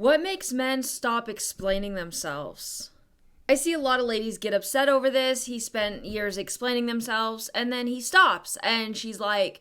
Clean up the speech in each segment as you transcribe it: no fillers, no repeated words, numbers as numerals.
What makes men stop explaining themselves? I see a lot of ladies get upset over this. He spent years explaining themselves and then he stops and she's like,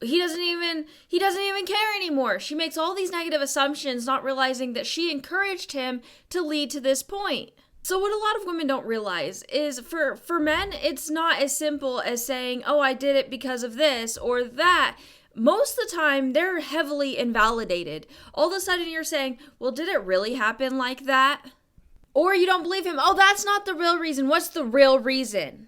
he doesn't even care anymore. She makes all these negative assumptions, not realizing that she encouraged him to lead to this point. So what a lot of women don't realize is for men, it's not as simple as saying, oh, I did it because of this or that. Most of the time, they're heavily invalidated. All of a sudden, you're saying, well, did it really happen like that? Or you don't believe him. Oh, that's not the real reason. What's the real reason?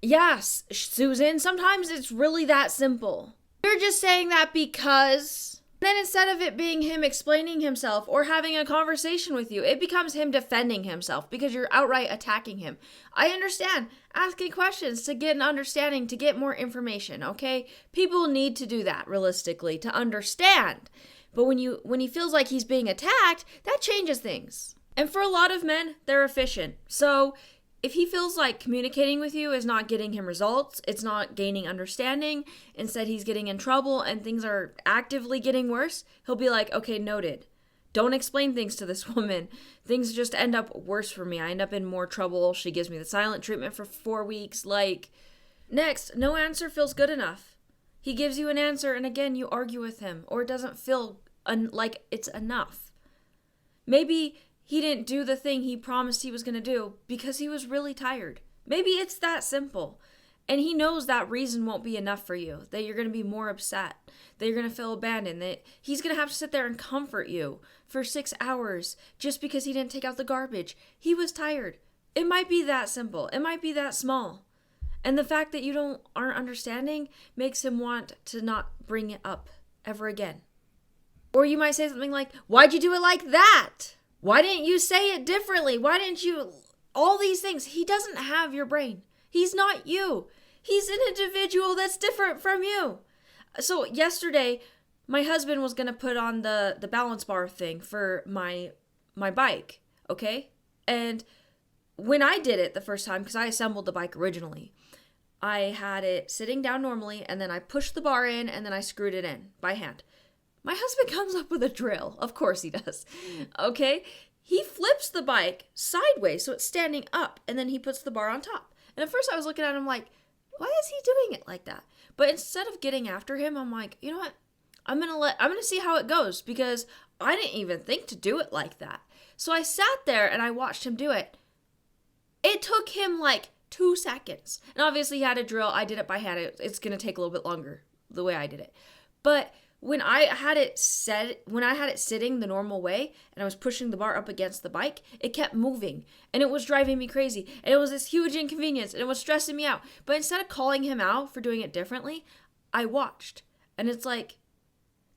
Yes, Susan, sometimes it's really that simple. You're just saying that because... Then instead of it being him explaining himself or having a conversation with you, it becomes him defending himself because you're outright attacking him. I understand asking questions to get an understanding, to get more information, okay? People need to do that realistically to understand. But when he feels like he's being attacked, that changes things. And for a lot of men, they're efficient. So if he feels like communicating with you is not getting him results, it's not gaining understanding, instead he's getting in trouble and things are actively getting worse, he'll be like, okay, noted. Don't explain things to this woman. Things just end up worse for me. I end up in more trouble. She gives me the silent treatment for 4 weeks. Next, no answer feels good enough. He gives you an answer and again, you argue with him or it doesn't feel like it's enough. Maybe he didn't do the thing he promised he was going to do because he was really tired. Maybe it's that simple. And he knows that reason won't be enough for you, that you're going to be more upset, that you're going to feel abandoned, that he's going to have to sit there and comfort you for 6 hours just because he didn't take out the garbage. He was tired. It might be that simple. It might be that small. And the fact that you aren't understanding makes him want to not bring it up ever again. Or you might say something like, why'd you do it like that? Why didn't you say it differently? Why didn't you... All these things. He doesn't have your brain. He's not you. He's an individual that's different from you. So yesterday, my husband was going to put on the balance bar thing for my bike, okay? And when I did it the first time, because I assembled the bike originally, I had it sitting down normally, and then I pushed the bar in, and then I screwed it in by hand. My husband comes up with a drill. Of course he does. Okay? He flips the bike sideways so it's standing up and then he puts the bar on top. And at first I was looking at him like, why is he doing it like that? But instead of getting after him, I'm like, you know what? I'm going to see how it goes because I didn't even think to do it like that. So I sat there and I watched him do it. It took him like 2 seconds. And obviously he had a drill. I did it by hand. It's going to take a little bit longer the way I did it. But when I had it sitting the normal way and I was pushing the bar up against the bike, it kept moving and it was driving me crazy. And it was this huge inconvenience and it was stressing me out. But instead of calling him out for doing it differently, I watched. And it's like,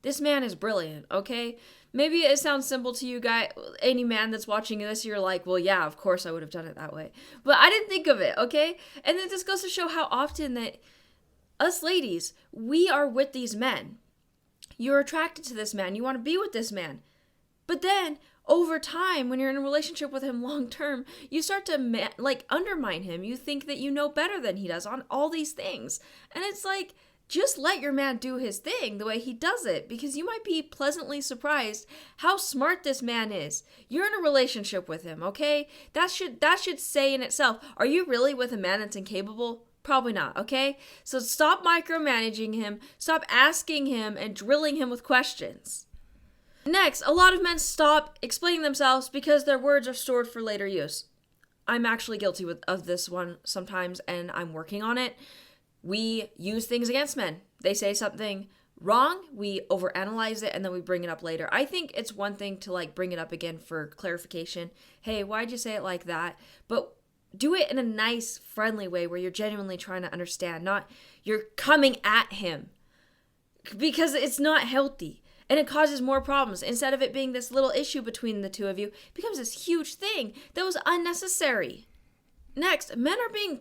this man is brilliant, okay? Maybe it sounds simple to you guys. Any man that's watching this, you're like, well, yeah, of course I would have done it that way. But I didn't think of it, okay? And then this goes to show how often that us ladies, we are with these men. You're attracted to this man. You want to be with this man. But then, over time, when you're in a relationship with him long term, you start to undermine him. You think that you know better than he does on all these things. And it's like, just let your man do his thing the way he does it. Because you might be pleasantly surprised how smart this man is. You're in a relationship with him, okay? That should say in itself, are you really with a man that's incapable? Probably not, okay? So stop micromanaging him, stop asking him and drilling him with questions. Next, a lot of men stop explaining themselves because their words are stored for later use. I'm actually guilty of this one sometimes and I'm working on it. We use things against men. They say something wrong, we overanalyze it and then we bring it up later. I think it's one thing to bring it up again for clarification. Hey, why'd you say it like that? But do it in a nice, friendly way where you're genuinely trying to understand, not you're coming at him. Because it's not healthy. And it causes more problems. Instead of it being this little issue between the two of you, it becomes this huge thing that was unnecessary. Next, men are being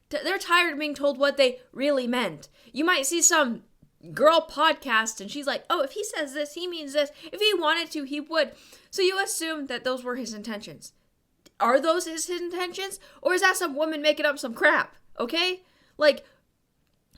they're tired of being told what they really meant. You might see some girl podcast and she's like, oh, if he says this, he means this. If he wanted to, he would. So you assume that those were his intentions. Are those his intentions? Or is that some woman making up some crap? Okay?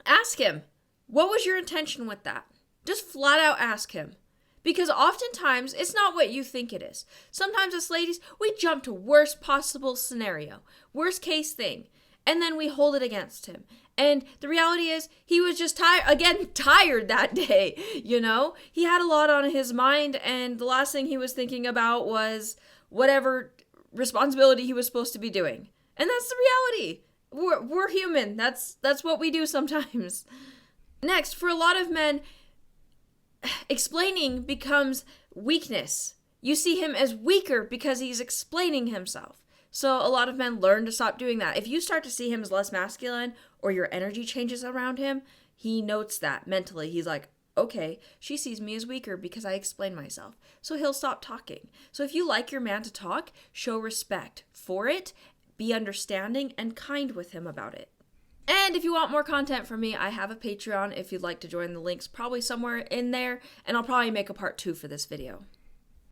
Ask him, what was your intention with that? Just flat out ask him. Because oftentimes, it's not what you think it is. Sometimes us ladies, we jump to worst possible scenario, worst case thing, and then we hold it against him. And the reality is, he was just tired that day, you know? He had a lot on his mind, and the last thing he was thinking about was whatever responsibility he was supposed to be doing. And that's the reality. We're human. That's what we do sometimes. Next, for a lot of men, explaining becomes weakness. You see him as weaker because he's explaining himself. So a lot of men learn to stop doing that. If you start to see him as less masculine or your energy changes around him, he notes that mentally. He's like, okay, she sees me as weaker because I explain myself. So he'll stop talking. So if you like your man to talk, show respect for it, be understanding and kind with him about it. And if you want more content from me, I have a Patreon if you'd like to join. The link's probably somewhere in there, and I'll probably make a part 2 for this video.